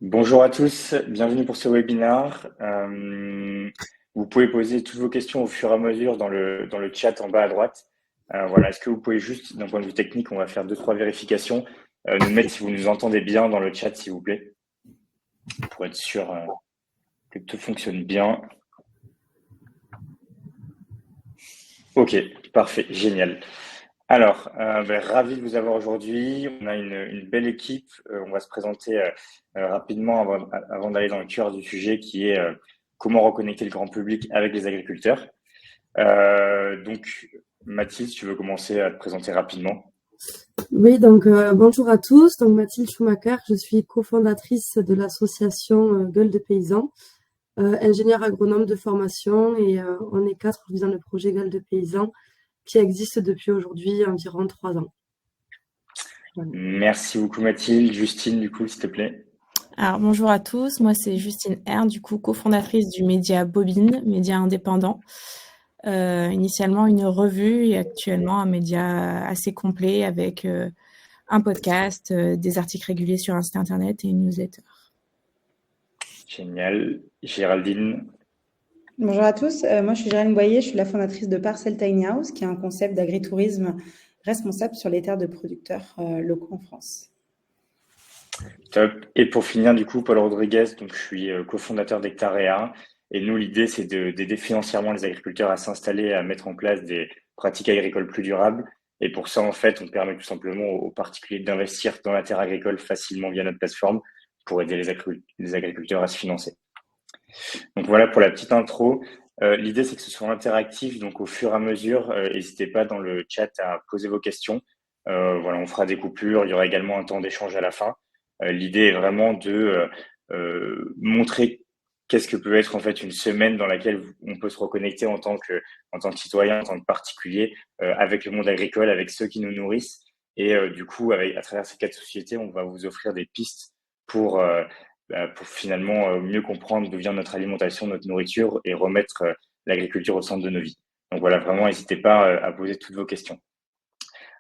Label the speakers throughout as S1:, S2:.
S1: Bonjour à tous, bienvenue pour ce webinaire. Vous pouvez poser toutes vos questions au fur et à mesure dans le chat en bas à droite. Voilà, est-ce que vous pouvez juste, d'un point de vue technique, on va faire 2-3 vérifications, nous mettre si vous nous entendez bien dans le chat, s'il vous plaît, pour être sûr que tout fonctionne bien. Ok, parfait, génial. Alors, ravi de vous avoir aujourd'hui. On a une belle équipe. On va se présenter rapidement avant d'aller dans le cœur du sujet qui est comment reconnecter le grand public avec les agriculteurs. Donc, Mathilde, tu veux commencer à te présenter rapidement?
S2: Oui, donc bonjour à tous. Donc Mathilde Schumacher, je suis cofondatrice de l'association Gueule de paysans, ingénieure agronome de formation et on est 4 visant le projet Gueule de paysans qui existe depuis aujourd'hui environ 3 ans. Voilà.
S1: Merci beaucoup Mathilde. Justine, du coup, s'il te plaît.
S3: Alors bonjour à tous, moi c'est Justine Ern, du coup cofondatrice du média Bobine, média indépendant. Initialement une revue et actuellement un média assez complet avec un podcast, des articles réguliers sur un site internet et une newsletter.
S1: Génial. Géraldine.
S4: Bonjour à tous, moi je suis Géraldine Boyer, je suis la fondatrice de Parcel Tiny House, qui est un concept d'agritourisme responsable sur les terres de producteurs locaux en France.
S1: Top. Et pour finir, du coup, Paul Rodriguez, donc je suis cofondateur d'Hectarea. Et nous, l'idée, c'est d'aider financièrement les agriculteurs à s'installer, à mettre en place des pratiques agricoles plus durables. Et pour ça, en fait, on permet tout simplement aux particuliers d'investir dans la terre agricole facilement via notre plateforme pour aider les agriculteurs à se financer. Donc voilà pour la petite intro. L'idée, c'est que ce soit interactif, donc au fur et à mesure, n'hésitez pas dans le chat à poser vos questions. Voilà, on fera des coupures, il y aura également un temps d'échange à la fin. L'idée est vraiment de montrer qu'est-ce que peut être en fait une semaine dans laquelle on peut se reconnecter en tant que citoyen, en tant que particulier, avec le monde agricole, avec ceux qui nous nourrissent. Et du coup, à travers ces 4 sociétés, on va vous offrir des pistes pour finalement mieux comprendre d'où vient notre alimentation, notre nourriture et remettre l'agriculture au centre de nos vies. Donc voilà, vraiment, n'hésitez pas à poser toutes vos questions.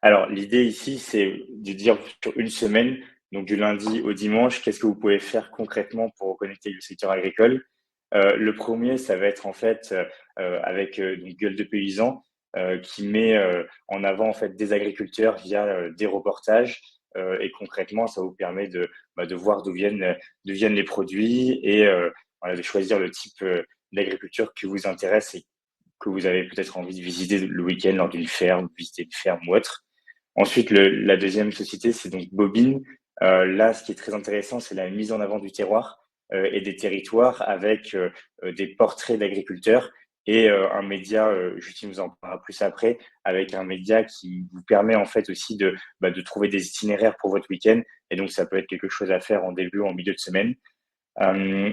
S1: Alors, l'idée ici, c'est de dire sur une semaine, donc du lundi au dimanche, qu'est-ce que vous pouvez faire concrètement pour reconnecter le secteur agricole. Le premier, ça va être en fait avec une gueule de paysans qui met en avant en fait des agriculteurs via des reportages et concrètement, ça vous permet de voir d'où viennent les produits et voilà, de choisir le type d'agriculture qui vous intéresse et que vous avez peut-être envie de visiter le week-end lors d'une ferme, visiter une ferme ou autre. Ensuite, la deuxième société, c'est donc Bobine. Là, ce qui est très intéressant, c'est la mise en avant du terroir et des territoires avec des portraits d'agriculteurs et un média, Justine vous en parlera plus après, avec un média qui vous permet en fait aussi de trouver des itinéraires pour votre week-end. Et donc, ça peut être quelque chose à faire en début ou en milieu de semaine.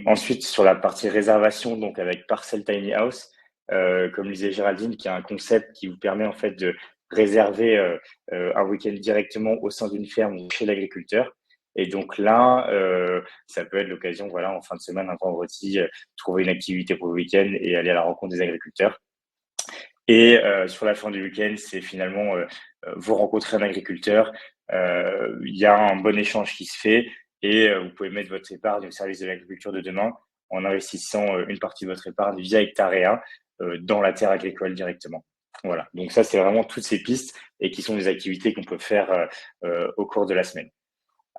S1: Ensuite, sur la partie réservation, donc avec Parcel Tiny House, comme disait Géraldine, qui a un concept qui vous permet en fait de réserver un week-end directement au sein d'une ferme ou chez l'agriculteur. Et donc là, ça peut être l'occasion, voilà, en fin de semaine, un vendredi, trouver une activité pour le week-end et aller à la rencontre des agriculteurs. Et sur la fin du week-end, c'est finalement vous rencontrez un agriculteur, il y a un bon échange qui se fait et vous pouvez mettre votre épargne au service de l'agriculture de demain en investissant une partie de votre épargne via Hectarea dans la terre agricole directement. Voilà, donc ça, c'est vraiment toutes ces pistes et qui sont des activités qu'on peut faire au cours de la semaine.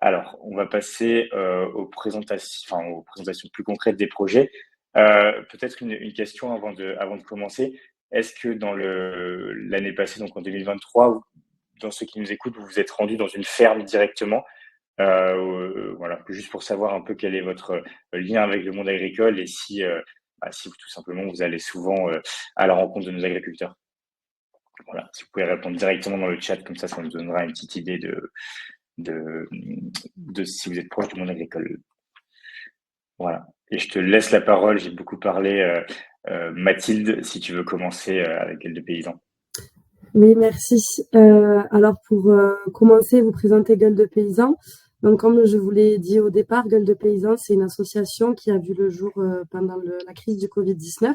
S1: Alors, on va passer aux présentations plus concrètes des projets. Peut-être une question avant de commencer. Est-ce que dans l'année passée, donc en 2023, dans ceux qui nous écoutent, vous vous êtes rendu dans une ferme directement voilà, juste pour savoir un peu quel est votre lien avec le monde agricole et si vous, tout simplement, vous allez souvent à la rencontre de nos agriculteurs. Voilà, si vous pouvez répondre directement dans le chat, comme ça nous donnera une petite idée de si vous êtes proche du monde agricole. Voilà. Et je te laisse la parole, j'ai beaucoup parlé. Mathilde, si tu veux commencer avec Gueule de paysans.
S2: Oui, merci. Alors pour commencer, vous présenter Gueule de paysans. Donc comme je vous l'ai dit au départ, Gueule de paysans, c'est une association qui a vu le jour pendant la crise du Covid-19.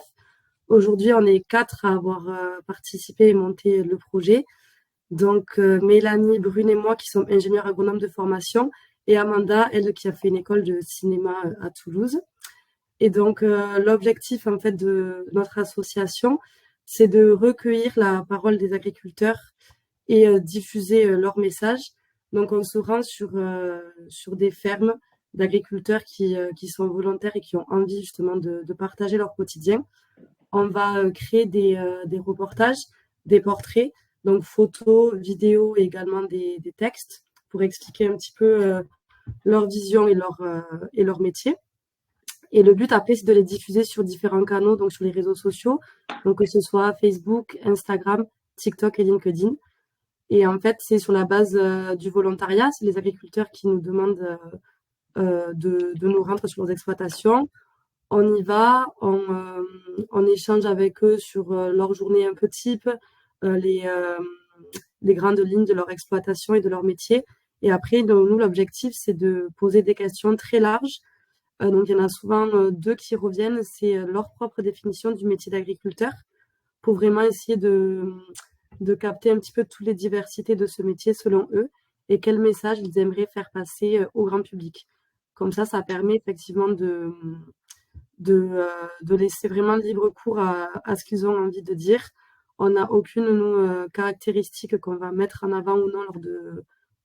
S2: Aujourd'hui, on est 4 à avoir participé et monté le projet. Donc Mélanie, Brune et moi qui sommes ingénieurs agronomes de formation et Amanda, elle qui a fait une école de cinéma à Toulouse. Et donc, l'objectif en fait de notre association, c'est de recueillir la parole des agriculteurs et diffuser leurs messages. Donc, on se rend sur des fermes d'agriculteurs qui sont volontaires et qui ont envie justement de partager leur quotidien. On va créer des reportages, des portraits, donc photos, vidéos et également des textes pour expliquer un petit peu leur vision et leur métier. Et le but après, c'est de les diffuser sur différents canaux, donc sur les réseaux sociaux, donc que ce soit Facebook, Instagram, TikTok et LinkedIn. Et en fait, c'est sur la base du volontariat, c'est les agriculteurs qui nous demandent de nous rendre sur leurs exploitations. On y va, on échange avec eux sur leur journée un peu type, euh, les, euh, les grandes lignes de leur exploitation et de leur métier. Et après, donc, nous, l'objectif, c'est de poser des questions très larges. Donc, il y en a souvent deux qui reviennent, c'est leur propre définition du métier d'agriculteur pour vraiment essayer de capter un petit peu toutes les diversités de ce métier selon eux et quel message ils aimeraient faire passer au grand public. Comme ça permet effectivement de laisser vraiment libre cours à ce qu'ils ont envie de dire. On n'a aucune, nous, caractéristique qu'on va mettre en avant ou non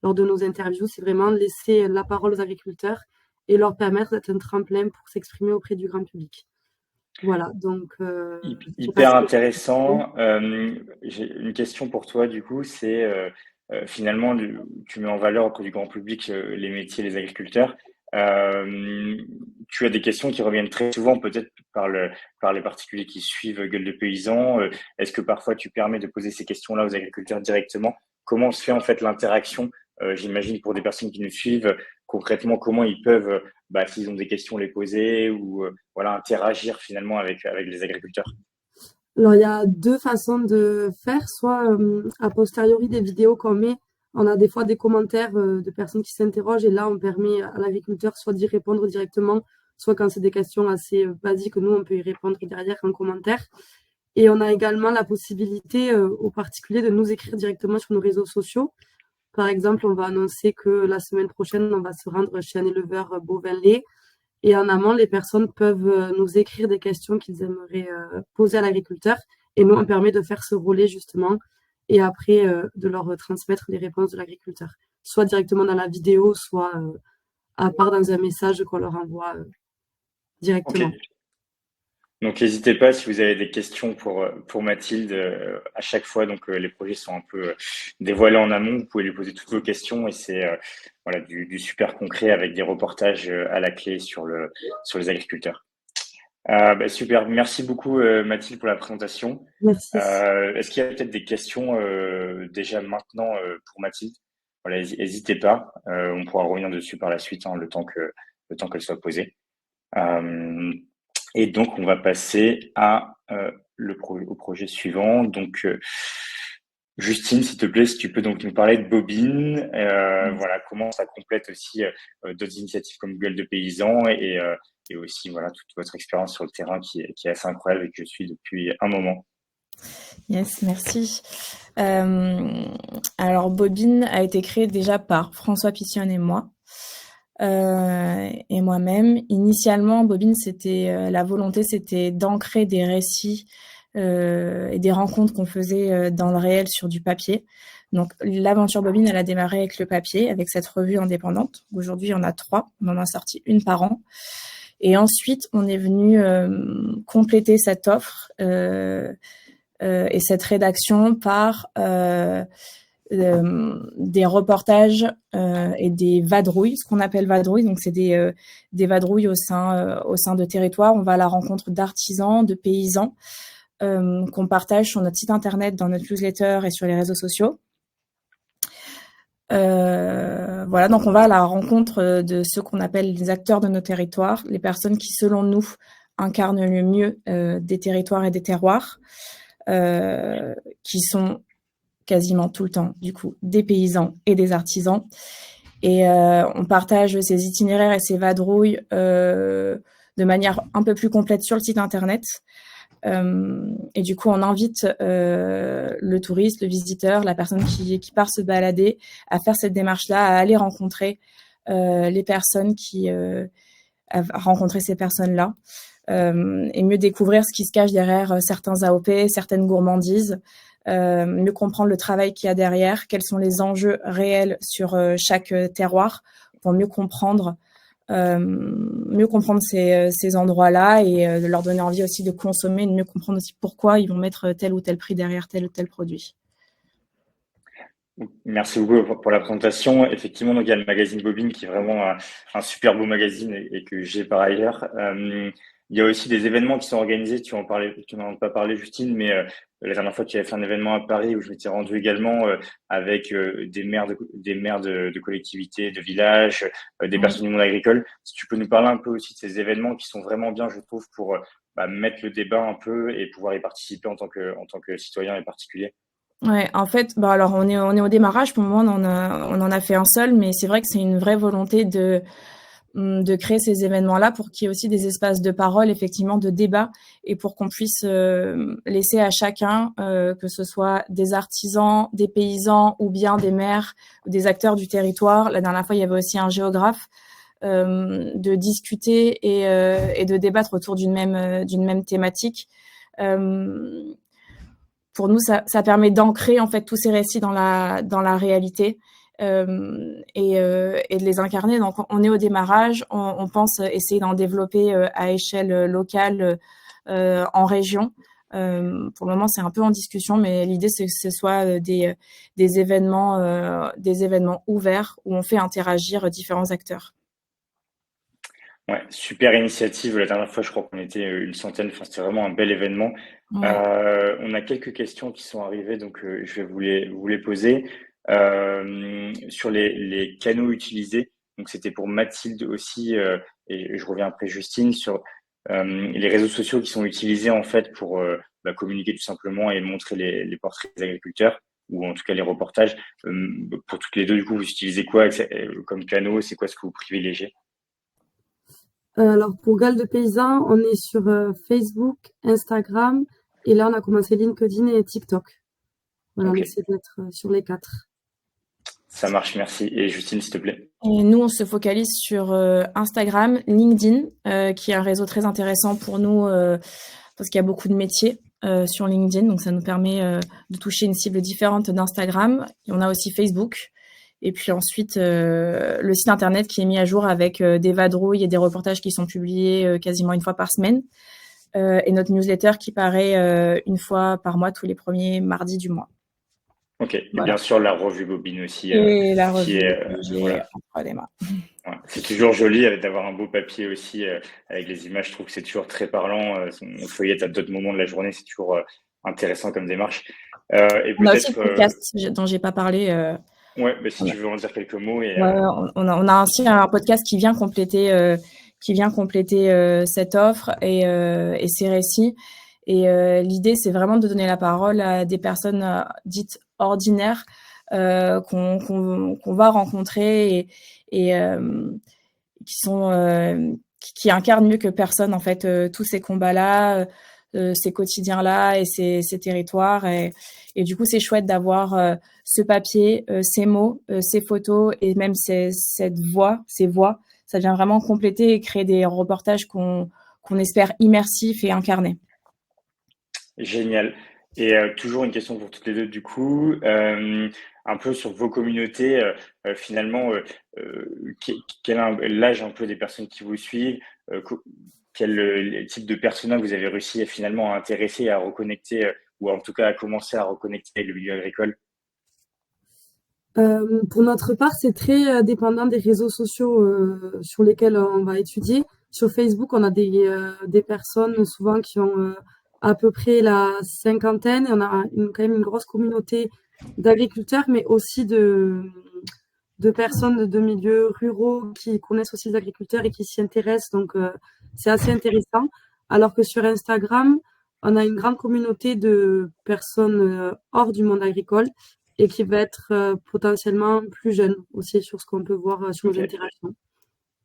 S2: lors de nos interviews. C'est vraiment laisser la parole aux agriculteurs et leur permettre d'être un tremplin pour s'exprimer auprès du grand public. Voilà, donc...
S1: Hyper intéressant. J'ai une question pour toi, du coup, c'est finalement, tu mets en valeur auprès du grand public les métiers, les agriculteurs. Tu as des questions qui reviennent très souvent, peut-être par les particuliers qui suivent Gueule de Paysans. Est-ce que parfois tu permets de poser ces questions-là aux agriculteurs directement? Comment se fait en fait l'interaction? J'imagine pour des personnes qui nous suivent, concrètement, comment ils peuvent, s'ils ont des questions, les poser ou voilà, interagir finalement avec les agriculteurs.
S2: Alors, il y a deux façons de faire. Soit a posteriori des vidéos qu'on met, on a des fois des commentaires de personnes qui s'interrogent et là, on permet à l'agriculteur soit d'y répondre directement, soit quand c'est des questions assez basiques, nous, on peut y répondre derrière en commentaire. Et on a également la possibilité aux particuliers de nous écrire directement sur nos réseaux sociaux. Par exemple, on va annoncer que la semaine prochaine, on va se rendre chez un éleveur bovin-lait. Et en amont, les personnes peuvent nous écrire des questions qu'ils aimeraient poser à l'agriculteur. Et nous, on permet de faire ce relais justement et après de leur transmettre les réponses de l'agriculteur. Soit directement dans la vidéo, soit à part dans un message qu'on leur envoie directement.
S1: Ok. Donc, n'hésitez pas si vous avez des questions pour Mathilde à chaque fois. Donc, les projets sont un peu dévoilés en amont. Vous pouvez lui poser toutes vos questions et c'est voilà du super concret avec des reportages à la clé sur les agriculteurs. Super. Merci beaucoup Mathilde pour la présentation.
S2: Merci.
S1: Est-ce qu'il y a peut-être des questions déjà maintenant pour Mathilde? Voilà, n'hésitez pas. On pourra revenir dessus par la suite, hein, le temps qu'elle soit posée. Et donc, on va passer au projet suivant. Donc, Justine, s'il te plaît, si tu peux donc nous parler de Bobine, voilà, comment ça complète aussi d'autres initiatives comme Gueule de Paysans et aussi voilà toute votre expérience sur le terrain qui est assez incroyable et que je suis depuis un moment.
S3: Yes, merci. Alors, Bobine a été créée déjà par François Pissionne et moi. Et moi-même. Initialement, Bobine, la volonté, c'était d'ancrer des récits et des rencontres qu'on faisait dans le réel sur du papier. Donc, l'aventure Bobine, elle a démarré avec le papier, avec cette revue indépendante. Aujourd'hui, il y en a 3. On en a sorti une par an. Et ensuite, on est venu compléter cette offre et cette rédaction par des reportages et des vadrouilles, ce qu'on appelle vadrouilles. Donc, c'est des vadrouilles au sein de territoires. On va à la rencontre d'artisans, de paysans qu'on partage sur notre site internet, dans notre newsletter et sur les réseaux sociaux. Voilà, donc on va à la rencontre de ceux qu'on appelle les acteurs de nos territoires, les personnes qui, selon nous, incarnent le mieux des territoires et des terroirs, qui sont quasiment tout le temps, du coup, des paysans et des artisans. Et on partage ces itinéraires et ces vadrouilles de manière un peu plus complète sur le site internet. Et du coup, on invite le touriste, le visiteur, la personne qui part se balader à faire cette démarche-là, à aller rencontrer les personnes qui rencontrer ces personnes-là et mieux découvrir ce qui se cache derrière certains AOP, certaines gourmandises, mieux comprendre le travail qu'il y a derrière, quels sont les enjeux réels sur chaque terroir pour mieux comprendre ces endroits-là et de leur donner envie aussi de consommer, de mieux comprendre aussi pourquoi ils vont mettre tel ou tel prix derrière tel ou tel produit.
S1: Merci beaucoup pour la présentation. Effectivement, donc il y a le magazine Bobine qui est vraiment un super beau magazine et que j'ai par ailleurs. Il y a aussi des événements qui sont organisés. Tu n'en as pas parlé, Justine, mais la dernière fois, tu avais fait un événement à Paris où je m'étais rendu également avec des maires de collectivités, de villages, des personnes du monde agricole. Si tu peux nous parler un peu aussi de ces événements qui sont vraiment bien, je trouve, pour mettre le débat un peu et pouvoir y participer en tant que citoyen et particulier.
S3: Ouais, en fait, alors on est au démarrage. Pour le moment, on en a fait un seul, mais c'est vrai que c'est une vraie volonté de créer ces événements-là pour qu'il y ait aussi des espaces de parole, effectivement, de débat, et pour qu'on puisse laisser à chacun, que ce soit des artisans, des paysans ou bien des maires, des acteurs du territoire. La dernière fois, il y avait aussi un géographe, de discuter et de débattre autour d'une même thématique. Pour nous, ça permet d'ancrer en fait tous ces récits dans la réalité et de les incarner. Donc, on est au démarrage. On pense essayer d'en développer à échelle locale en région. Pour le moment, c'est un peu en discussion, mais l'idée c'est que ce soit des événements ouverts où on fait interagir différents acteurs.
S1: Ouais, super initiative. La dernière fois, je crois qu'on était une centaine. Enfin, c'était vraiment un bel événement.
S3: Ouais.
S1: On a quelques questions qui sont arrivées, donc je vais vous les poser. Sur les canaux utilisés. Donc, c'était pour Mathilde aussi, et je reviens après Justine, sur les réseaux sociaux qui sont utilisés en fait pour communiquer tout simplement et montrer les portraits des agriculteurs, ou en tout cas les reportages. Pour toutes les deux, du coup, vous utilisez quoi comme canaux? C'est quoi ce que vous privilégiez?
S2: Alors pour Gueule de Paysan, on est sur Facebook, Instagram et là on a commencé LinkedIn et TikTok. Voilà, on
S1: Ok,
S2: essaie d'être sur les 4.
S1: ça marche, merci. Et Justine, s'il te plaît.
S3: Et nous, on se focalise sur Instagram, LinkedIn, qui est un réseau très intéressant pour nous parce qu'il y a beaucoup de métiers sur LinkedIn, donc ça nous permet de toucher une cible différente d'Instagram. Et on a aussi Facebook. Et puis ensuite, le site internet qui est mis à jour avec des vadrouilles et des reportages qui sont publiés quasiment une fois par semaine. Et notre newsletter qui paraît une fois par mois, tous les premiers mardis du mois.
S1: Ok, et
S3: Voilà.
S1: bien sûr la revue Bobine aussi,
S3: Et la
S1: qui
S3: revue
S1: est
S3: que j'ai
S1: voilà.
S3: entre les mains.
S1: Ouais. C'est toujours joli d'avoir un beau papier aussi avec les images. Je trouve que c'est toujours très parlant. On feuillette à d'autres moments de la journée, c'est toujours intéressant comme démarche. Et
S3: On a aussi le
S1: peut-être,
S3: podcast dont j'ai pas parlé.
S1: ouais, si
S3: On a,
S1: tu veux en dire quelques mots et
S3: ouais, on a aussi un podcast qui vient compléter cette offre et ces récits. Et l'idée, c'est vraiment de donner la parole à des personnes dites ordinaires qu'on va rencontrer et qui incarnent mieux que personne en fait tous ces combats-là, ces quotidiens-là et ces territoires. Et du coup, c'est chouette d'avoir ce papier, ces mots, ces photos et même ces voix. Ça vient vraiment compléter et créer des reportages qu'on espère immersifs et incarnés.
S1: génial. Et toujours une question pour toutes les deux du coup, un peu sur vos communautés, finalement, quel est l'âge un peu des personnes qui vous suivent, quel type de persona vous avez réussi finalement à intéresser, à reconnecter, ou en tout cas à commencer à reconnecter avec le milieu agricole?
S2: Pour notre part, c'est très dépendant des réseaux sociaux sur lesquels on va étudier. Sur Facebook, on a des personnes souvent qui ont à peu près la cinquantaine. Et on a quand même une grosse communauté d'agriculteurs, mais aussi de personnes de milieux ruraux qui connaissent aussi les agriculteurs et qui s'y intéressent. Donc, c'est assez intéressant. Alors que sur Instagram, on a une grande communauté de personnes hors du monde agricole et qui va être potentiellement plus jeune aussi sur ce qu'on peut voir sur nos
S1: Ok.
S2: interactions.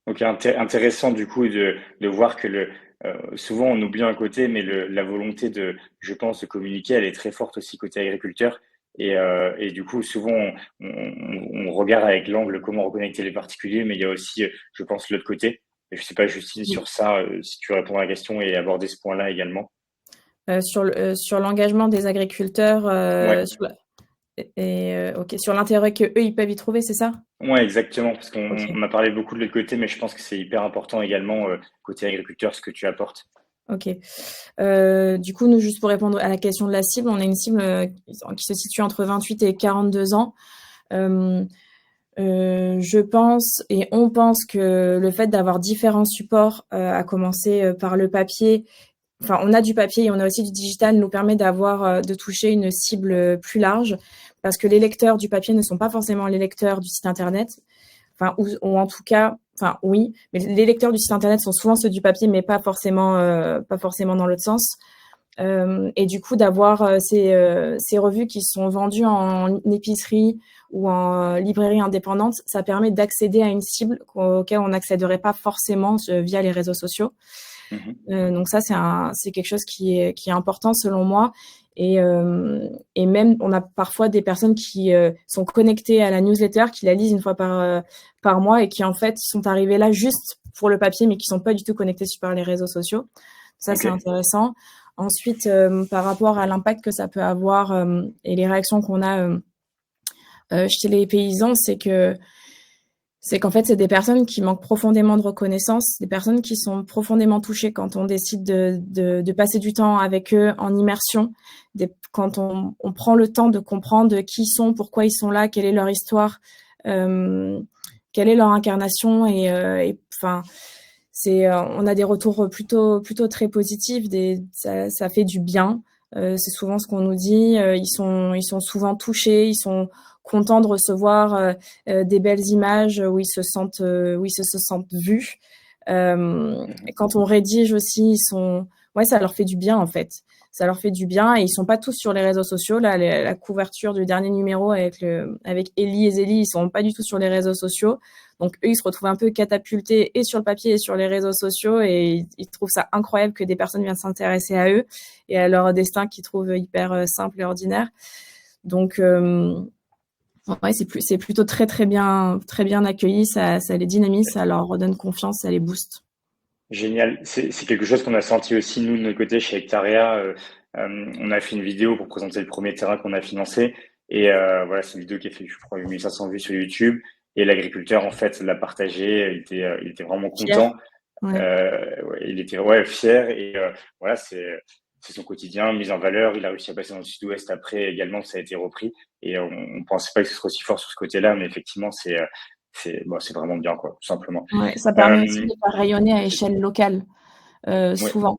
S1: Donc intéressant du coup de voir que souvent on oublie un côté, mais la volonté je pense, de communiquer, elle est très forte aussi côté agriculteur. Et du coup, souvent, on regarde avec l'angle comment reconnecter les particuliers, mais il y a aussi, je pense, l'autre côté. Et je sais pas, Justine, sur ça, si tu réponds à la question et aborder ce point-là également.
S3: Sur l'engagement des agriculteurs,
S1: Ouais,
S3: ok, sur l'intérêt que eux ils peuvent y trouver, c'est ça?
S1: ouais, exactement, parce
S3: Ok.
S1: qu'on a parlé beaucoup de l'autre côté, mais je pense que c'est hyper important également, côté agriculteur, ce que tu apportes.
S3: Ok. Du coup, nous, juste pour répondre à la question de la cible, on a une cible qui se situe entre 28 et 42 ans. Je pense et on pense que le fait d'avoir différents supports, à commencer par le papier, enfin, on a du papier et on a aussi du digital, nous permet d'avoir, de toucher une cible plus large, parce que les lecteurs du papier ne sont pas forcément les lecteurs du site internet. Enfin, ou en tout cas, enfin oui, mais les lecteurs du site internet sont souvent ceux du papier, mais pas forcément dans l'autre sens. Et du coup, d'avoir ces revues qui sont vendues en épicerie ou en librairie indépendante, ça permet d'accéder à une cible auquel on n'accéderait pas forcément via les réseaux sociaux. Donc ça, c'est quelque chose qui est important selon moi. Et même, on a parfois des personnes qui sont connectées à la newsletter, qui la lisent une fois par mois et qui en fait sont arrivées là juste pour le papier, mais qui sont pas du tout connectées par les réseaux sociaux. Ça, c'est
S1: Ok.
S3: intéressant. Ensuite, par rapport à l'impact que ça peut avoir et les réactions qu'on a chez les paysans, c'est qu'en fait, c'est des personnes qui manquent profondément de reconnaissance, des personnes qui sont profondément touchées quand on décide de passer du temps avec eux en immersion, quand on prend le temps de comprendre qui ils sont, pourquoi ils sont là, quelle est leur histoire, quelle est leur incarnation. Enfin, on a des retours plutôt très positifs, ça fait du bien. C'est souvent ce qu'on nous dit. Ils sont souvent touchés, ils sont contents de recevoir des belles images où ils se sentent vus. Et quand on rédige aussi, ouais, ça leur fait du bien en fait. Ça leur fait du bien et ils sont pas tous sur les réseaux sociaux. Là, la couverture du dernier numéro avec Ellie et Zélie, ils sont pas du tout sur les réseaux sociaux. Donc eux, ils se retrouvent un peu catapultés et sur le papier et sur les réseaux sociaux et ils trouvent ça incroyable que des personnes viennent s'intéresser à eux et à leur destin qu'ils trouvent hyper simple et ordinaire. Donc ouais, c'est plutôt très bien accueilli. Ça les dynamise, ça leur redonne confiance, ça les booste.
S1: Génial. C'est quelque chose qu'on a senti aussi, nous, de notre côté, chez Hectarea. On a fait une vidéo pour présenter le premier terrain qu'on a financé. Et voilà, c'est une vidéo qui a fait, je crois, 1500 vues sur YouTube. Et l'agriculteur, en fait, l'a partagé. Il était vraiment
S3: Fier.
S1: content.
S3: Ouais.
S1: Ouais, il était ouais, fier. Et voilà, c'est son quotidien, mise en valeur. Il a réussi à passer dans le sud-ouest après également, ça a été repris. Et on pensait pas que ce serait aussi fort sur ce côté-là, mais effectivement, c'est vraiment bien, quoi, tout simplement.
S3: Ouais, ça permet aussi
S1: Euh,
S3: de faire rayonner à échelle locale,
S1: ouais.
S3: souvent.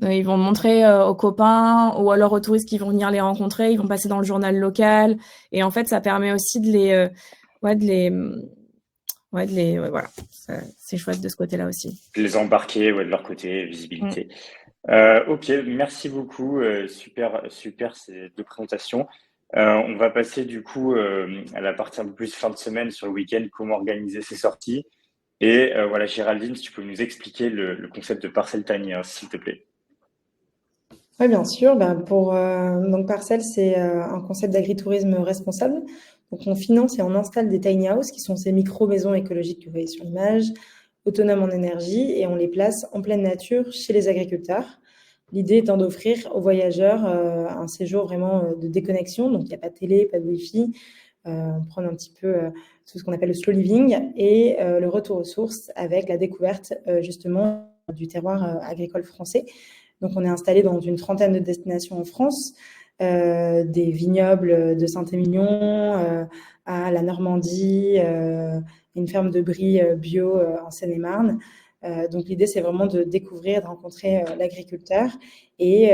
S3: Ils vont montrer aux copains ou alors aux touristes qui vont venir les rencontrer, ils vont passer dans le journal local. Et en fait, ça permet aussi ouais, ouais, voilà. C'est chouette de ce côté-là aussi.
S1: Les embarquer, ouais, de leur côté,
S3: Mm.
S1: visibilité. Ok, merci beaucoup. Super ces deux présentations. On va passer du coup à la partie un peu plus fin de semaine sur le week-end, comment organiser ces sorties. Et voilà, Géraldine, si tu peux nous expliquer le concept de parcelle tiny, hein, s'il te plaît.
S4: Oui, bien sûr. Donc Parcel, c'est un concept d'agritourisme responsable. Donc, on finance et on installe des tiny houses, qui sont ces micro-maisons écologiques que vous voyez sur l'image, autonomes en énergie, et on les place en pleine nature chez les agriculteurs. L'idée étant d'offrir aux voyageurs un séjour vraiment de déconnexion. Donc, il n'y a pas de télé, pas de Wi-Fi. On prend un petit peu tout ce qu'on appelle le slow living et le retour aux sources avec la découverte justement du terroir agricole français. Donc, on est installé dans une trentaine de destinations en France, des vignobles de Saint-Émilion à la Normandie, une ferme de brie bio en Seine-et-Marne. Donc, l'idée, c'est vraiment de découvrir, de rencontrer l'agriculteur et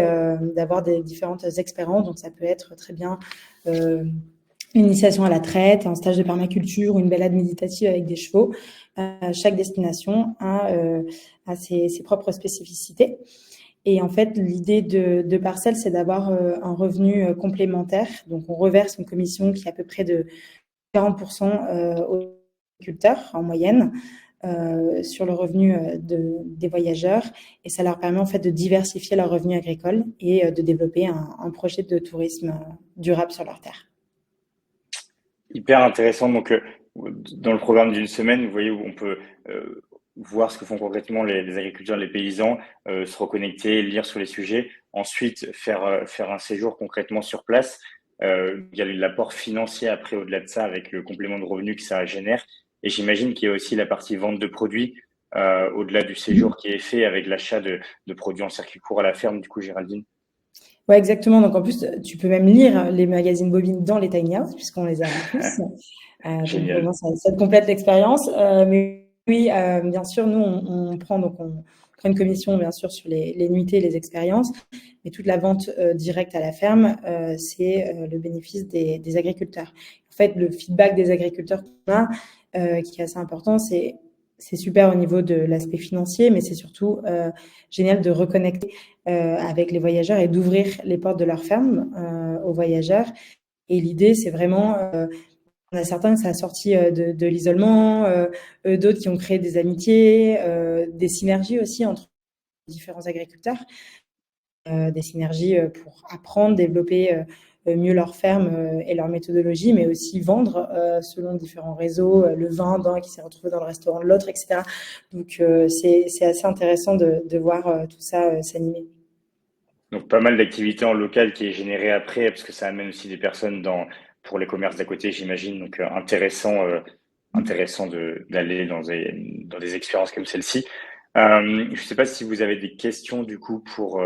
S4: d'avoir des différentes expériences. Donc, ça peut être très bien une initiation à la traite, un stage de permaculture ou une balade méditative avec des chevaux. Chaque destination a ses propres spécificités. Et en fait, l'idée de Parcel, c'est d'avoir un revenu complémentaire. Donc, on reverse une commission qui est à peu près de 40% aux agriculteurs en moyenne sur le revenu des voyageurs. Et ça leur permet en fait de diversifier leurs revenus agricoles et de développer un projet de tourisme durable sur leur terre.
S1: Hyper intéressant. Donc, dans le programme d'une semaine, vous voyez où on peut voir ce que font concrètement les agriculteurs, les paysans, se reconnecter, lire sur les sujets, ensuite faire un séjour concrètement sur place. Il y a l'apport financier après au-delà de ça avec le complément de revenus que ça génère. Et j'imagine qu'il y a aussi la partie vente de produits au-delà du séjour qui est fait avec l'achat de produits en circuit court à la ferme, du coup, Géraldine.
S4: Ouais, exactement. Donc, en plus, tu peux même lire les magazines bobines dans les tiny house, puisqu'on les a tous. Donc,
S1: Génial.
S4: vraiment, ça te complète l'expérience. Mais oui, bien sûr, nous, on prend une commission, bien sûr, sur les nuitées et les expériences. Mais toute la vente directe à la ferme, c'est le bénéfice des agriculteurs. En fait, le feedback des agriculteurs qu'on a, qui est assez important, c'est super au niveau de l'aspect financier, mais c'est surtout génial de reconnecter avec les voyageurs et d'ouvrir les portes de leur ferme aux voyageurs. Et l'idée, c'est vraiment, on a certains que ça a sorti de l'isolement, d'autres qui ont créé des amitiés, des synergies aussi entre différents agriculteurs, des synergies pour apprendre, développer mieux leur ferme et leur méthodologie, mais aussi vendre selon différents réseaux, le vin d'un qui s'est retrouvé dans le restaurant de l'autre, etc. Donc, c'est assez intéressant de voir tout ça s'animer.
S1: Donc pas mal d'activités en local qui est générée après, parce que ça amène aussi des personnes pour les commerces d'à côté, j'imagine. Donc intéressant d'aller dans des expériences comme celle-ci. Je ne sais pas si vous avez des questions du coup pour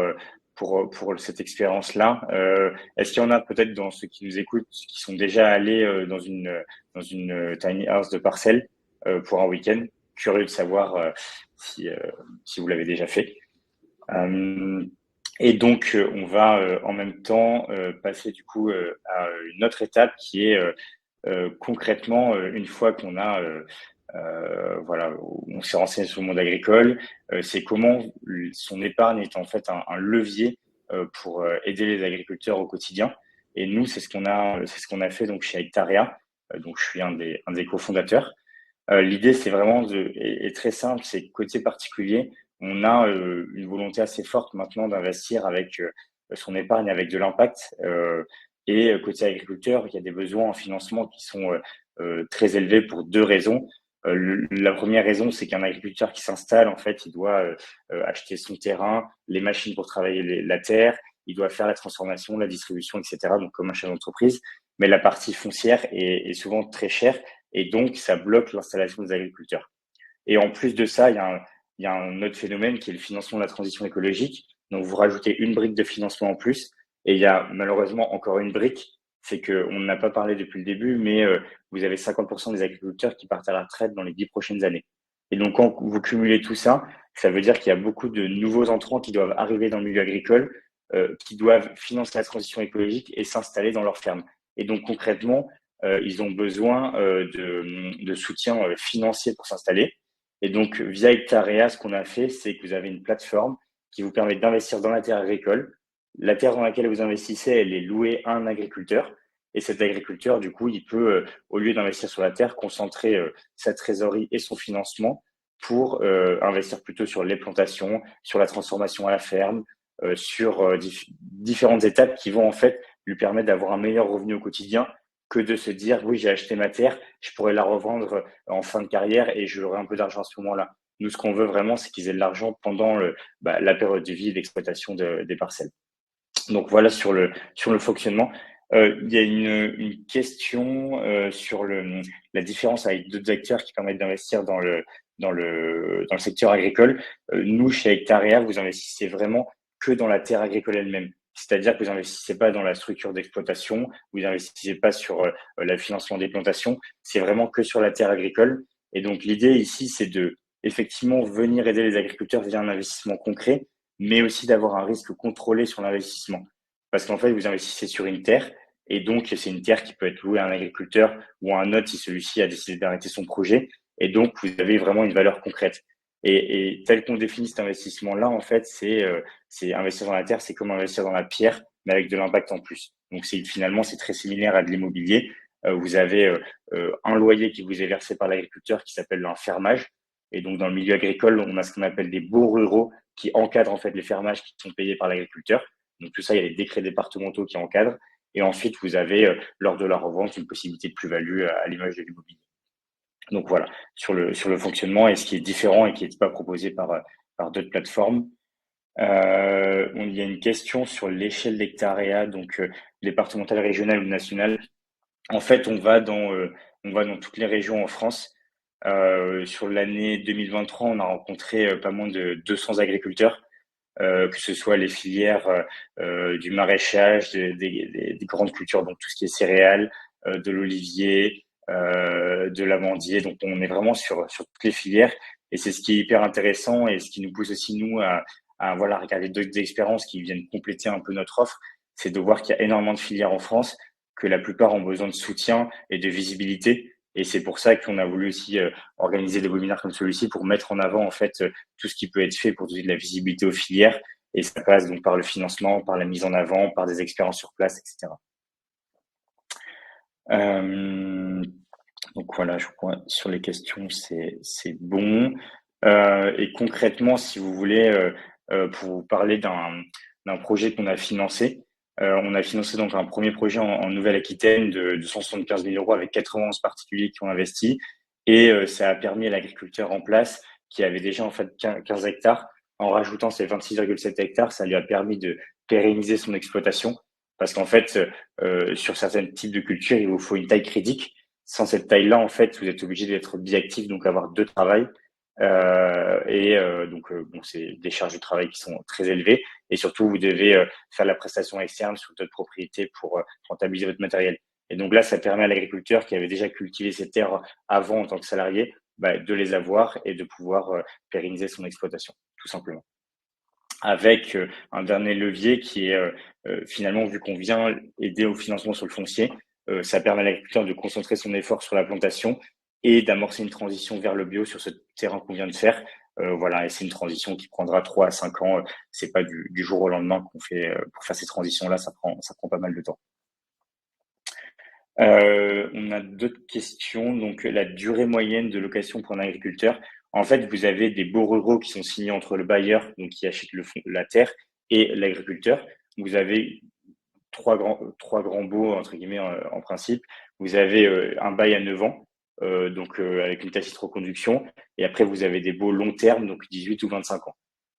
S1: cette expérience-là. Est-ce qu'il y en a peut-être dans ceux qui nous écoutent qui sont déjà allés dans une tiny house de parcelle pour un week-end? Curieux de savoir si vous l'avez déjà fait. Et donc, on va en même temps passer du coup à une autre étape qui est concrètement, une fois qu'on a, voilà, on s'est renseigné sur le monde agricole, c'est comment son épargne est en fait un levier pour aider les agriculteurs au quotidien. Et nous, c'est ce qu'on a fait donc chez Hectarea. Donc, je suis un des cofondateurs. L'idée, c'est vraiment est très simple, c'est côté particulier, on a une volonté assez forte maintenant d'investir avec son épargne avec de l'impact. Et côté agriculteur, il y a des besoins en financement qui sont très élevés pour deux raisons. La première raison, c'est qu'un agriculteur qui s'installe, en fait, il doit acheter son terrain, les machines pour travailler la terre, il doit faire la transformation, la distribution, etc. Donc comme un chef d'entreprise. Mais la partie foncière est souvent très chère et donc ça bloque l'installation des agriculteurs. Et en plus de ça, il y a un autre phénomène qui est le financement de la transition écologique. Donc vous rajoutez une brique de financement en plus et il y a malheureusement encore une brique, c'est qu'on n'a pas parlé depuis le début, mais vous avez 50% des agriculteurs qui partent à la retraite dans les 10 prochaines années. Et donc quand vous cumulez tout ça, ça veut dire qu'il y a beaucoup de nouveaux entrants qui doivent arriver dans le milieu agricole, qui doivent financer la transition écologique et s'installer dans leur ferme. Et donc concrètement, ils ont besoin de soutien financier pour s'installer. Et donc, via Hectarea, ce qu'on a fait, c'est que vous avez une plateforme qui vous permet d'investir dans la terre agricole. La terre dans laquelle vous investissez, elle est louée à un agriculteur. Et cet agriculteur, du coup, il peut, au lieu d'investir sur la terre, concentrer sa trésorerie et son financement pour investir plutôt sur les plantations, sur la transformation à la ferme, sur différentes étapes qui vont en fait lui permettre d'avoir un meilleur revenu au quotidien que de se dire oui, j'ai acheté ma terre, je pourrais la revendre en fin de carrière et j'aurai un peu d'argent à ce moment-là. Nous, ce qu'on veut vraiment, c'est qu'ils aient de l'argent pendant la période de vie d'exploitation des parcelles. Donc voilà sur le fonctionnement. Il y a une question sur la différence avec d'autres acteurs qui permettent d'investir dans le secteur agricole. Nous, chez Hectarea, vous investissez vraiment que dans la terre agricole elle-même. C'est-à-dire que vous investissez pas dans la structure d'exploitation, vous investissez pas sur le financement des plantations, c'est vraiment que sur la terre agricole. Et donc l'idée ici, c'est de effectivement venir aider les agriculteurs via un investissement concret, mais aussi d'avoir un risque contrôlé sur l'investissement. Parce qu'en fait, vous investissez sur une terre, et donc c'est une terre qui peut être louée à un agriculteur ou à un autre si celui-ci a décidé d'arrêter son projet. Et donc, vous avez vraiment une valeur concrète. Et tel qu'on définit cet investissement-là, en fait, c'est investir dans la terre, c'est comme investir dans la pierre, mais avec de l'impact en plus. Donc, finalement, c'est très similaire à de l'immobilier. Vous avez un loyer qui vous est versé par l'agriculteur qui s'appelle un fermage. Et donc, dans le milieu agricole, on a ce qu'on appelle des baux ruraux qui encadrent en fait les fermages qui sont payés par l'agriculteur. Donc, tout ça, il y a les décrets départementaux qui encadrent. Et ensuite, vous avez, lors de la revente, une possibilité de plus-value à l'image de l'immobilier. Donc voilà, sur le fonctionnement et ce qui est différent et qui n'est pas proposé par d'autres plateformes. Il y a une question sur l'échelle d'hectaréa, donc départementale, régionale ou nationale. En fait, on va dans toutes les régions en France. Sur l'année 2023, on a rencontré pas moins de 200 agriculteurs, que ce soit les filières du maraîchage, des grandes cultures, donc tout ce qui est céréales, de l'olivier, de l'amandier. Donc on est vraiment sur toutes les filières et c'est ce qui est hyper intéressant et ce qui nous pousse aussi nous à voilà, regarder d'autres expériences qui viennent compléter un peu notre offre, c'est de voir qu'il y a énormément de filières en France, que la plupart ont besoin de soutien et de visibilité. Et c'est pour ça qu'on a voulu aussi organiser des webinaires comme celui-ci pour mettre en avant en fait tout ce qui peut être fait pour donner de la visibilité aux filières. Et ça passe donc par le financement, par la mise en avant, par des expériences sur place, etc. Donc voilà, je crois sur les questions, c'est bon. Et concrètement, si vous voulez, pour vous parler d'un projet qu'on a financé, on a financé donc un premier projet en Nouvelle-Aquitaine de 175 000 euros avec 91 particuliers qui ont investi. Et ça a permis à l'agriculteur en place, qui avait déjà en fait 15 hectares, en rajoutant ces 26,7 hectares, ça lui a permis de pérenniser son exploitation. Parce qu'en fait, sur certains types de cultures, il vous faut une taille critique. Sans cette taille-là, en fait, vous êtes obligé d'être biactif, donc avoir deux travails. Donc, bon, c'est des charges de travail qui sont très élevées. Et surtout, vous devez faire la prestation externe sur d'autres propriétés pour rentabiliser votre matériel. Et donc là, ça permet à l'agriculteur qui avait déjà cultivé ses terres avant en tant que salarié, de les avoir et de pouvoir pérenniser son exploitation, tout simplement. Avec un dernier levier qui est finalement, vu qu'on vient aider au financement sur le foncier, ça permet à l'agriculteur de concentrer son effort sur la plantation et d'amorcer une transition vers le bio sur ce terrain qu'on vient de faire. Voilà, et c'est une transition qui prendra 3 à 5 ans. C'est pas du jour au lendemain qu'on fait pour faire ces transitions-là, ça prend pas mal de temps. On a d'autres questions. Donc, la durée moyenne de location pour un agriculteur. En fait, vous avez des baux ruraux qui sont signés entre le bailleur, donc qui achète la terre, et l'agriculteur. Vous avez trois grands baux, entre guillemets, en principe. Vous avez un bail à 9 ans, donc avec une tacite reconduction. Et après, vous avez des baux long terme, donc 18 ou 25 ans.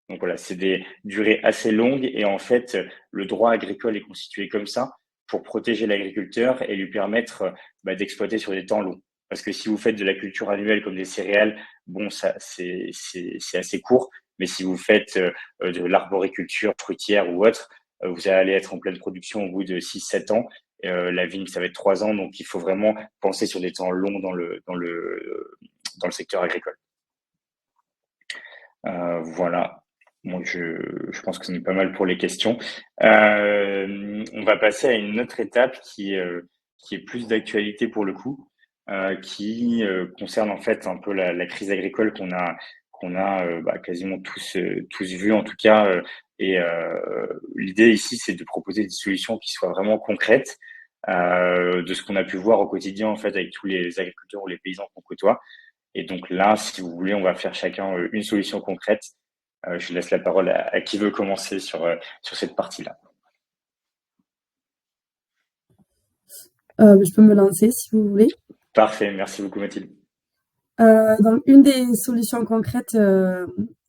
S1: Donc voilà, c'est des durées assez longues. Et en fait, le droit agricole est constitué comme ça pour protéger l'agriculteur et lui permettre d'exploiter sur des temps longs. Parce que si vous faites de la culture annuelle comme des céréales, bon, ça c'est assez court. Mais si vous faites de l'arboriculture fruitière ou autre, vous allez être en pleine production au bout de 6-7 ans. La vigne, ça va être 3 ans. Donc, il faut vraiment penser sur des temps longs dans le secteur agricole. Voilà. Moi, je pense que c'est pas mal pour les questions. On va passer à une autre étape qui est plus d'actualité pour le coup, qui concerne en fait un peu la crise agricole qu'on a quasiment tous vu en tout cas. Et l'idée ici, c'est de proposer des solutions qui soient vraiment concrètes, de ce qu'on a pu voir au quotidien en fait avec tous les agriculteurs ou les paysans qu'on côtoie. Et donc là, si vous voulez, on va faire chacun une solution concrète. Je laisse la parole à qui veut commencer sur cette partie-là.
S2: Je peux me lancer si vous voulez.
S1: Parfait, merci beaucoup Mathilde.
S2: Donc une des solutions concrètes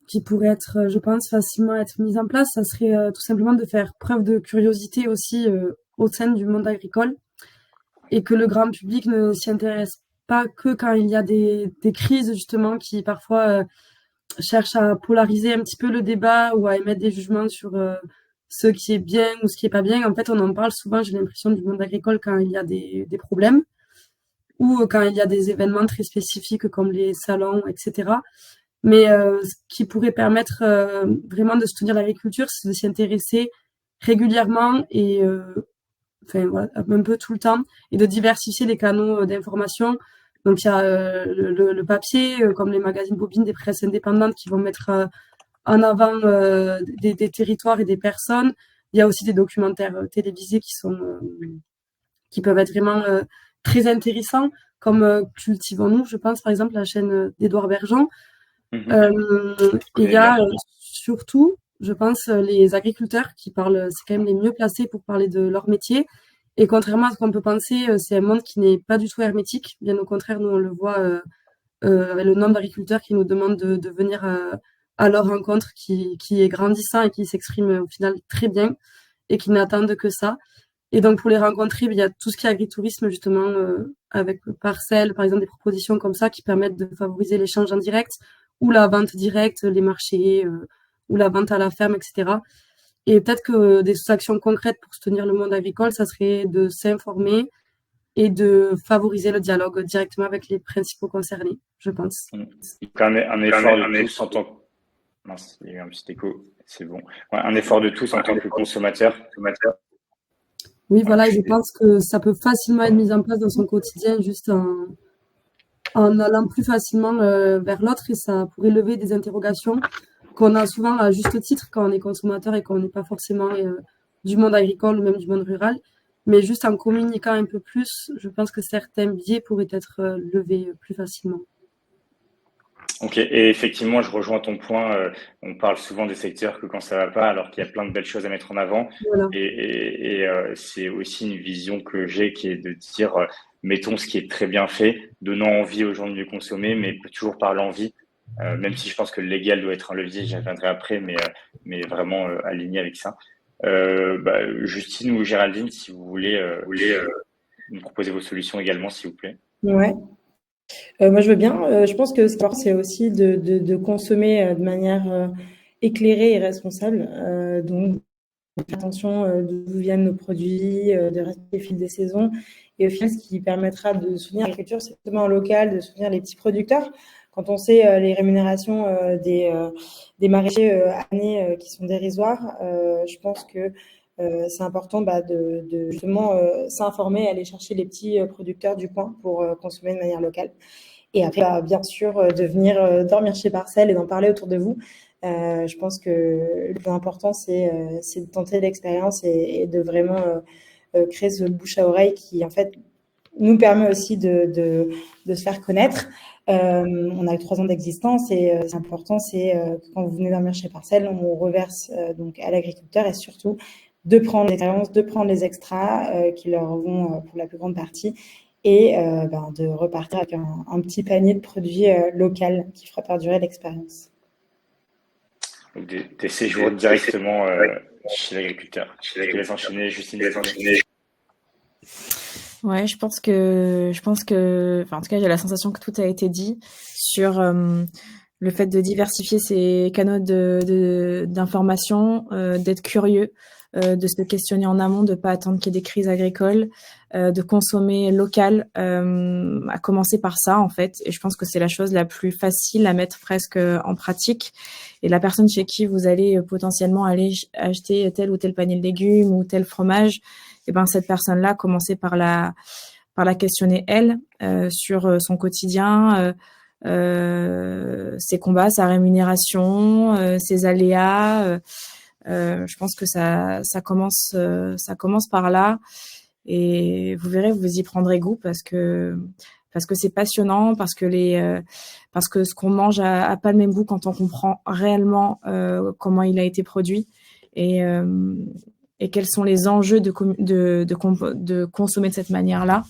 S2: qui pourrait être, je pense, facilement être mise en place, ça serait tout simplement de faire preuve de curiosité aussi au sein du monde agricole et que le grand public ne s'y intéresse pas que quand il y a des crises justement qui parfois cherchent à polariser un petit peu le débat ou à émettre des jugements sur ce qui est bien ou ce qui est pas bien. En fait, on en parle souvent, j'ai l'impression, du monde agricole quand il y a des problèmes ou quand il y a des événements très spécifiques comme les salons, etc. Mais ce qui pourrait permettre vraiment de soutenir l'agriculture, c'est de s'y intéresser régulièrement et enfin voilà, un peu tout le temps, et de diversifier les canaux d'information. Donc il y a le papier, comme les magazines bobines, des presses indépendantes qui vont mettre en avant des territoires et des personnes. Il y a aussi des documentaires télévisés qui peuvent être vraiment très intéressants, comme Cultivons-nous, je pense, par exemple, la chaîne d'Édouard Bergeon. Il y a surtout, je pense, les agriculteurs qui parlent, c'est quand même les mieux placés pour parler de leur métier Et contrairement à ce qu'on peut penser, c'est un monde qui n'est pas du tout hermétique. Bien au contraire, nous, on le voit avec le nombre d'agriculteurs qui nous demandent de venir à leur rencontre, qui est grandissant et qui s'exprime au final très bien et qui n'attendent que ça. Et donc, pour les rencontrer, il y a tout ce qui est agritourisme, justement, avec Parcelles, par exemple, des propositions comme ça qui permettent de favoriser l'échange en direct ou la vente directe, les marchés ou la vente à la ferme, etc. Et peut-être que des actions concrètes pour soutenir le monde agricole, ça serait de s'informer et de favoriser le dialogue directement avec les principaux concernés, je pense.
S1: Il y a quand même un effort de tous en tant que... Mince, il y a eu un petit écho, c'est bon. Ouais, un effort de tous en tant que consommateur.
S2: Oui, voilà, et je pense que ça peut facilement être mis en place dans son quotidien juste en allant plus facilement vers l'autre et ça pourrait lever des interrogations qu'on a souvent à juste titre quand on est consommateur et qu'on n'est pas forcément du monde agricole ou même du monde rural. Mais juste en communiquant un peu plus, je pense que certains biais pourraient être levés plus facilement.
S1: Ok, et effectivement, je rejoins ton point. On parle souvent des secteurs que quand ça va pas, alors qu'il y a plein de belles choses à mettre en avant.
S2: Voilà.
S1: C'est aussi une vision que j'ai qui est de dire, mettons ce qui est très bien fait, donnant envie aux gens de mieux consommer, mais toujours par l'envie. Même si je pense que le légal doit être un levier, j'y reviendrai après, mais vraiment aligné avec ça. Justine ou Géraldine, si vous voulez nous proposer vos solutions également, s'il vous plaît.
S4: Ouais. Moi, je veux bien. Je pense que ce qui importe, c'est aussi de consommer de manière éclairée et responsable. Donc, faire attention d'où viennent nos produits, de respecter le fil des saisons. Et au final, ce qui permettra de soutenir l'agriculture, c'est justement local, de soutenir les petits producteurs. Quand on sait les rémunérations des maraîchers années qui sont dérisoires, je pense que c'est important de justement s'informer, aller chercher les petits producteurs du coin pour consommer de manière locale. Et après, bien sûr, de venir dormir chez Parcelles et d'en parler autour de vous. Je pense que le plus important, c'est de tenter l'expérience et de vraiment créer ce bouche à oreille qui, en fait, nous permet aussi de se faire connaître. On a eu 3 ans d'existence et c'est important, c'est que quand vous venez dormir chez Parcelles, on reverse donc à l'agriculteur et surtout de prendre l'expérience, de prendre les extras qui leur vont pour la plus grande partie et de repartir avec un petit panier de produits locaux qui fera perdurer l'expérience.
S1: Donc des séjours directement chez l'agriculteur. Je te laisse enchaîner, Justine.
S3: Ouais, je pense que, en tout cas, j'ai la sensation que tout a été dit sur le fait de diversifier ses canaux d'information, d'être curieux, de se questionner en amont, de pas attendre qu'il y ait des crises agricoles, de consommer local, à commencer par ça en fait. Et je pense que c'est la chose la plus facile à mettre presque en pratique. Et la personne chez qui vous allez potentiellement aller acheter tel ou tel panier de légumes ou tel fromage, et ben cette personne-là, commencez par la questionner elle sur son quotidien, ses combats, sa rémunération, ses aléas. Je pense que ça commence par là et vous verrez, vous y prendrez goût parce que c'est passionnant, parce que ce qu'on mange a pas le même goût quand on comprend réellement comment il a été produit et quels sont les enjeux de consommer de cette manière-là.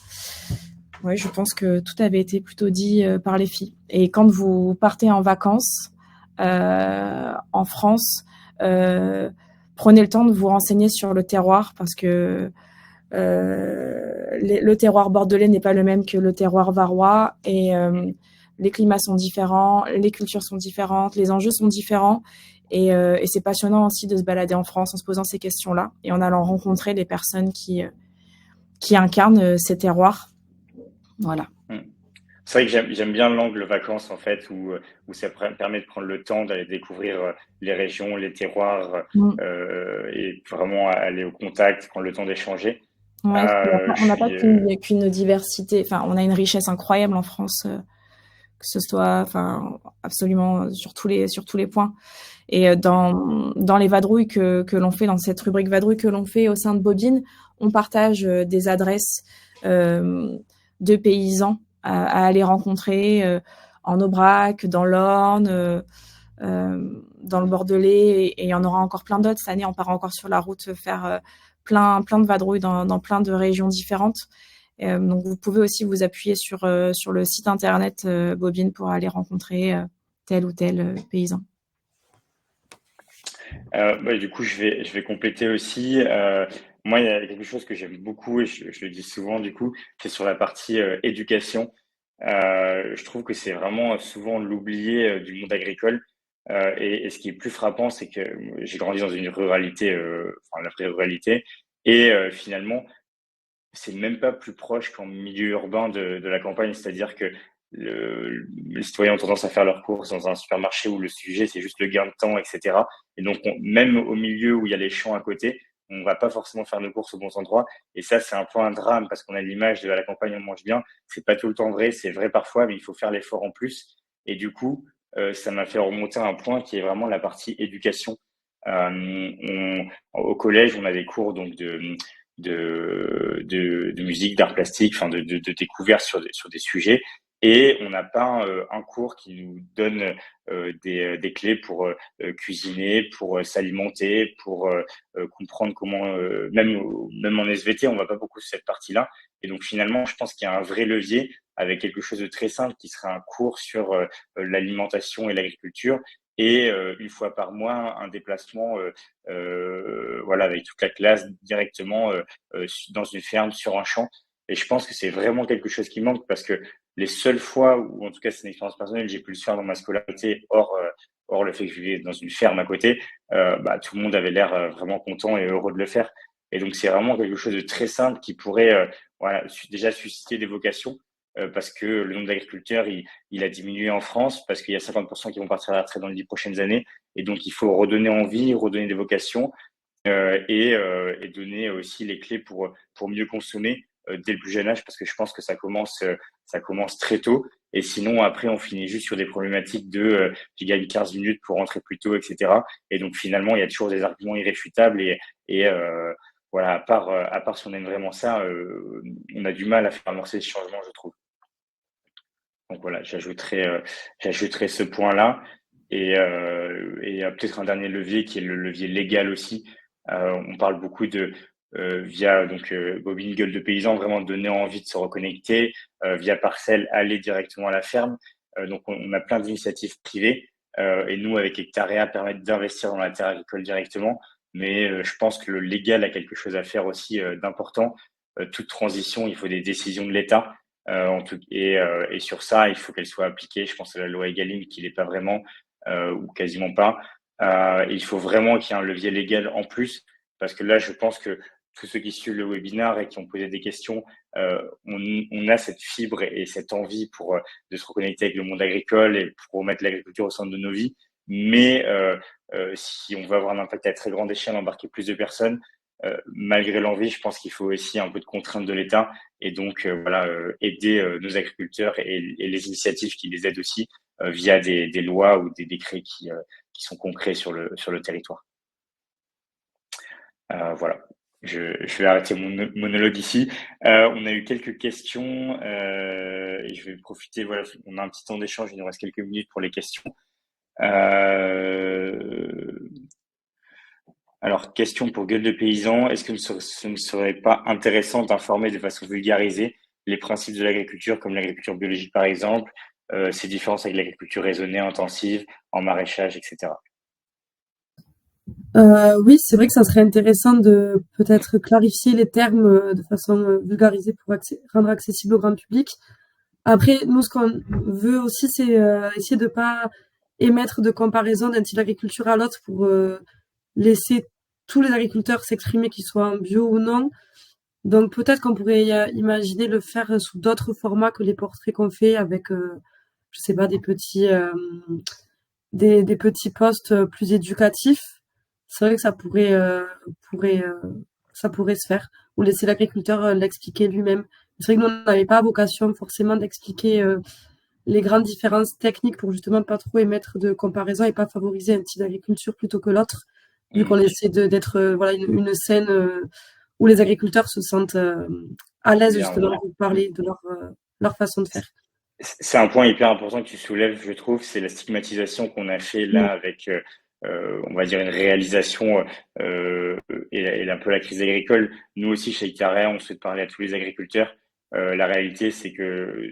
S3: Oui, je pense que tout avait été plutôt dit par les filles. Et quand vous partez en vacances en France, prenez le temps de vous renseigner sur le terroir parce que le terroir bordelais n'est pas le même que le terroir varois et les climats sont différents, les cultures sont différentes, les enjeux sont différents et c'est passionnant aussi de se balader en France en se posant ces questions-là et en allant rencontrer les personnes qui incarnent ces terroirs. Voilà.
S1: C'est vrai que j'aime bien l'angle vacances en fait où ça permet de prendre le temps d'aller découvrir les régions, les terroirs et vraiment aller au contact, prendre le temps d'échanger.
S3: Ouais, on n'a pas qu'une diversité, enfin on a une richesse incroyable en France, que ce soit absolument sur tous les points. Et dans les vadrouilles que l'on fait, dans cette rubrique vadrouille que l'on fait au sein de Bobine, on partage des adresses de paysans à aller rencontrer en Aubrac, dans l'Orne, dans le Bordelais, et il y en aura encore plein d'autres. Cette année, on part encore sur la route faire plein de vadrouilles dans plein de régions différentes. Donc, vous pouvez aussi vous appuyer sur le site internet Bobine pour aller rencontrer tel ou tel paysan.
S1: Du coup, je vais compléter aussi. Moi, il y a quelque chose que j'aime beaucoup et je le dis souvent, du coup, c'est sur la partie éducation. Je trouve que c'est vraiment souvent l'oublié du monde agricole. Et ce qui est plus frappant, c'est que j'ai grandi dans une ruralité, enfin la vraie ruralité, et finalement, c'est même pas plus proche qu'en milieu urbain de la campagne, c'est-à-dire que les citoyens ont tendance à faire leurs courses dans un supermarché où le sujet c'est juste le gain de temps, etc. Et donc même au milieu où il y a les champs à côté, on va pas forcément faire nos courses au bon endroit. Et ça, c'est un peu un drame parce qu'on a l'image de à la campagne on mange bien. C'est pas tout le temps vrai, c'est vrai parfois, mais il faut faire l'effort en plus. Et du coup, ça m'a fait remonter à un point qui est vraiment la partie éducation. Au collège, on a des cours donc de musique, d'art plastique, enfin de découverte sur des sujets. Et on n'a pas un cours qui nous donne des clés pour cuisiner, pour s'alimenter, pour comprendre comment, même en SVT, on va pas beaucoup sur cette partie-là. Et donc finalement, je pense qu'il y a un vrai levier avec quelque chose de très simple qui serait un cours sur l'alimentation et l'agriculture et une fois par mois un déplacement voilà avec toute la classe directement dans une ferme sur un champ. Et je pense que c'est vraiment quelque chose qui manque parce que les seules fois où, en tout cas c'est une expérience personnelle, j'ai pu le faire dans ma scolarité hors le fait que je vivais dans une ferme à côté, tout le monde avait l'air vraiment content et heureux de le faire. Et donc c'est vraiment quelque chose de très simple qui pourrait voilà déjà susciter des vocations parce que le nombre d'agriculteurs il a diminué en France parce qu'il y a 50% qui vont partir à la retraite dans les 10 prochaines années. Et donc il faut redonner envie, redonner des vocations et donner aussi les clés pour mieux consommer dès le plus jeune âge parce que je pense que ça commence très tôt. Et sinon, après, on finit juste sur des problématiques de tu gagnes 15 minutes pour rentrer plus tôt, etc. Et donc, finalement, il y a toujours des arguments irréfutables. Et voilà, à part si on aime vraiment ça, on a du mal à faire amorcer ce changement, je trouve. Donc voilà, j'ajouterai ce point-là. Et peut-être un dernier levier qui est le levier légal aussi. On parle beaucoup de via donc Bobine Gueule de Paysan, vraiment donner envie de se reconnecter, via Parcelle, aller directement à la ferme. Donc on a plein d'initiatives privées et nous avec Hectarea permettre d'investir dans la terre agricole directement. Mais je pense que le légal a quelque chose à faire aussi d'important. Toute transition, il faut des décisions de l'État. Et sur ça, il faut qu'elle soit appliquée. Je pense à la loi Egalim qui l'est pas vraiment ou quasiment pas. Il faut vraiment qu'il y ait un levier légal en plus parce que là, je pense que tous ceux qui suivent le webinaire et qui ont posé des questions, on a cette fibre et cette envie de se reconnecter avec le monde agricole et pour remettre l'agriculture au centre de nos vies. Mais si on veut avoir un impact à très grande échelle, embarquer plus de personnes, malgré l'envie, je pense qu'il faut aussi un peu de contrainte de l'État et donc voilà aider nos agriculteurs et les initiatives qui les aident aussi via des lois ou des décrets qui sont concrets sur le territoire. Voilà. Je vais arrêter mon monologue ici. On a eu quelques questions et je vais profiter. Voilà, on a un petit temps d'échange. Il nous reste quelques minutes pour les questions. Alors, question pour Gueule de Paysan. Est-ce que ce ne serait pas intéressant d'informer de façon vulgarisée les principes de l'agriculture, comme l'agriculture biologique par exemple, ses différences avec l'agriculture raisonnée, intensive, en maraîchage, etc.
S2: Oui, c'est vrai que ça serait intéressant de peut-être clarifier les termes de façon vulgarisée pour rendre accessible au grand public. Après, nous, ce qu'on veut aussi, c'est essayer de pas émettre de comparaison d'un type d'agriculture à l'autre pour laisser tous les agriculteurs s'exprimer, qu'ils soient en bio ou non. Donc peut-être qu'on pourrait imaginer le faire sous d'autres formats que les portraits qu'on fait avec, je sais pas, des petits posts plus éducatifs. C'est vrai que ça pourrait se faire ou laisser l'agriculteur l'expliquer lui-même. C'est vrai que nous, on n'avait pas vocation forcément d'expliquer les grandes différences techniques pour justement pas trop émettre de comparaison et pas favoriser un type d'agriculture plutôt que l'autre, vu qu'on essaie d'être voilà une scène où les agriculteurs se sentent à l'aise justement pour parler de leur façon de faire.
S1: C'est un point hyper important que tu soulèves, je trouve, c'est la stigmatisation qu'on a fait là avec on va dire une réalisation et un peu la crise agricole. Nous aussi, chez Ictarea, on souhaite parler à tous les agriculteurs. La réalité, c'est que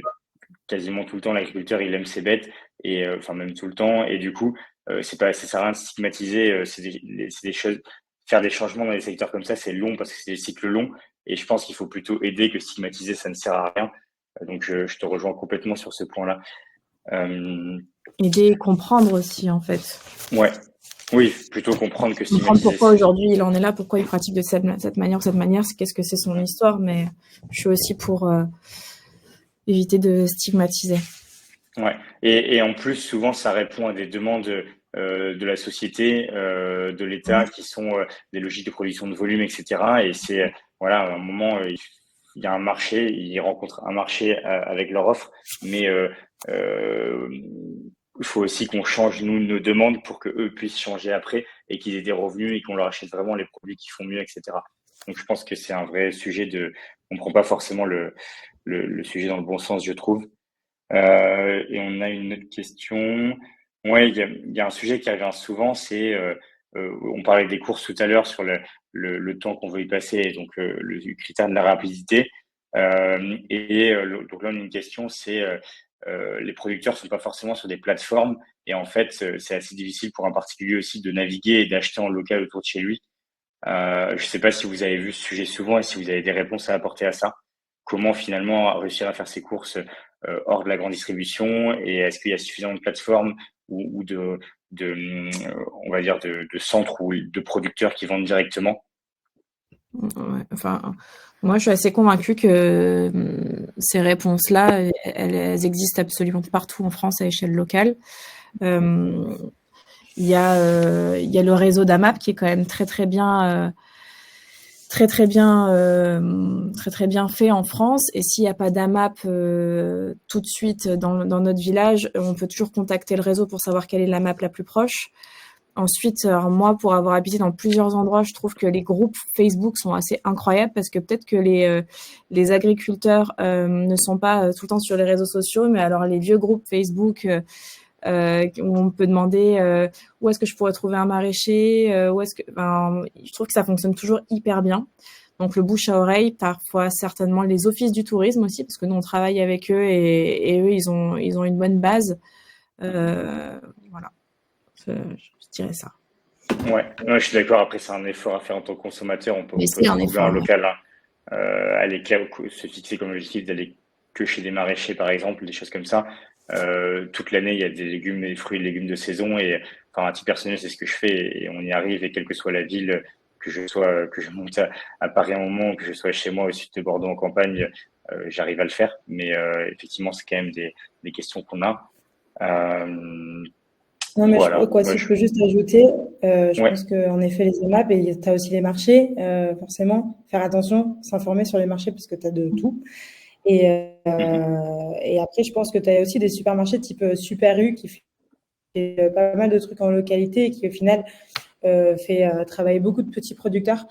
S1: quasiment tout le temps, l'agriculteur, il aime ses bêtes, et enfin même tout le temps. Et du coup, ça sert à rien de stigmatiser. C'est des choses. Faire des changements dans des secteurs comme ça, c'est long parce que c'est des cycles longs. Et je pense qu'il faut plutôt aider que stigmatiser. Ça ne sert à rien. Donc, je te rejoins complètement sur ce point-là.
S3: Aider et comprendre aussi, en fait.
S1: Ouais. Oui, plutôt comprendre que
S3: Comprendre
S1: stigmatiser.
S3: pourquoi aujourd'hui il en est là, pourquoi il pratique de cette manière ou cette manière, qu'est-ce que c'est son histoire, mais je suis aussi pour éviter de stigmatiser.
S1: Ouais. Et en plus, souvent, ça répond à des demandes de la société, de l'État, qui sont des logiques de production de volume, etc. Et c'est, voilà, à un moment, il y a un marché, ils rencontrent un marché avec leur offre, mais il faut aussi qu'on change, nous, nos demandes pour que eux puissent changer après et qu'ils aient des revenus et qu'on leur achète vraiment les produits qui font mieux, etc. Donc, je pense que c'est un vrai sujet on prend pas forcément le sujet dans le bon sens, je trouve. Et on a une autre question. Ouais, il y a un sujet qui revient souvent, on parlait des courses tout à l'heure sur le temps qu'on veut y passer, donc le critère de la rapidité. Donc là, on a une question, les producteurs sont pas forcément sur des plateformes, et en fait, c'est assez difficile pour un particulier aussi de naviguer et d'acheter en local autour de chez lui. Je sais pas si vous avez vu ce sujet souvent et si vous avez des réponses à apporter à ça. Comment finalement réussir à faire ses courses hors de la grande distribution, et est-ce qu'il y a suffisamment de plateformes ou on va dire de centres ou de producteurs qui vendent directement?
S3: Ouais, enfin, moi, je suis assez convaincue que ces réponses-là, elles existent absolument partout en France à échelle locale. Il y a le réseau d'AMAP qui est quand même très bien fait en France. Et s'il n'y a pas d'AMAP tout de suite dans notre village, on peut toujours contacter le réseau pour savoir quelle est l'AMAP la plus proche. Ensuite, moi, pour avoir habité dans plusieurs endroits, je trouve que les groupes Facebook sont assez incroyables, parce que peut-être que les agriculteurs ne sont pas tout le temps sur les réseaux sociaux, mais alors les vieux groupes Facebook où on peut demander où est-ce que je pourrais trouver un maraîcher, je trouve que ça fonctionne toujours hyper bien. Donc le bouche à oreille, parfois certainement les offices du tourisme aussi, parce que nous on travaille avec eux, et eux ils ont une bonne base. Voilà, je dirais ça.
S1: Ouais, je suis d'accord. Après, c'est un effort à faire en tant que consommateur. On
S3: Mais
S1: peut
S3: c'est un
S1: trouver en
S3: effort.
S1: local, hein. Aller se fixer comme objectif d'aller que chez des maraîchers, par exemple, des choses comme ça. Toute l'année, il y a des légumes, des fruits et légumes de saison, et enfin, à titre personnel, c'est ce que je fais, et on y arrive. Et quelle que soit la ville, que je monte à Paris un moment, ou que je sois chez moi au sud de Bordeaux en campagne, j'arrive à le faire. Mais effectivement, c'est quand même des questions qu'on a.
S4: Non, mais
S1: Voilà.
S4: si je peux juste ajouter, je
S1: Ouais.
S4: pense qu'en effet, les AMAP, et tu as aussi les marchés, forcément, faire attention, s'informer sur les marchés, parce que tu as de tout. Et après, je pense que tu as aussi des supermarchés type Super U qui fait pas mal de trucs en localité, et qui au final fait travailler beaucoup de petits producteurs.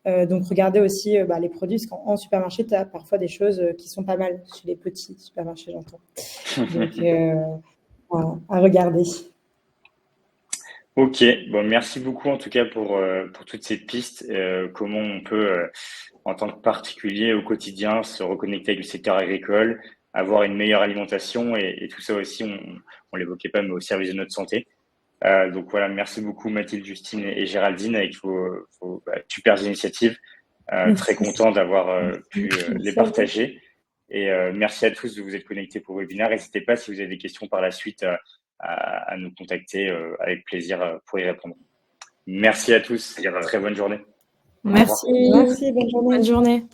S4: Donc regardez aussi les produits, parce qu'en supermarché, tu as parfois des choses qui sont pas mal chez les petits supermarchés, j'entends. Donc à regarder.
S1: Ok, bon, merci beaucoup en tout cas pour toutes ces pistes. Comment on peut, en tant que particulier au quotidien, se reconnecter avec le secteur agricole, avoir une meilleure alimentation, et tout ça aussi, on l'évoquait pas, mais au service de notre santé. Donc voilà, merci beaucoup Mathilde, Justine et Géraldine avec vos super initiatives. Très content d'avoir pu les partager. Et merci à tous de vous être connectés pour le webinaire. N'hésitez pas, si vous avez des questions par la suite, à nous contacter avec plaisir pour y répondre. Merci à tous. Très bonne journée.
S3: Merci.
S4: Merci, bonne journée.
S3: Bonne journée.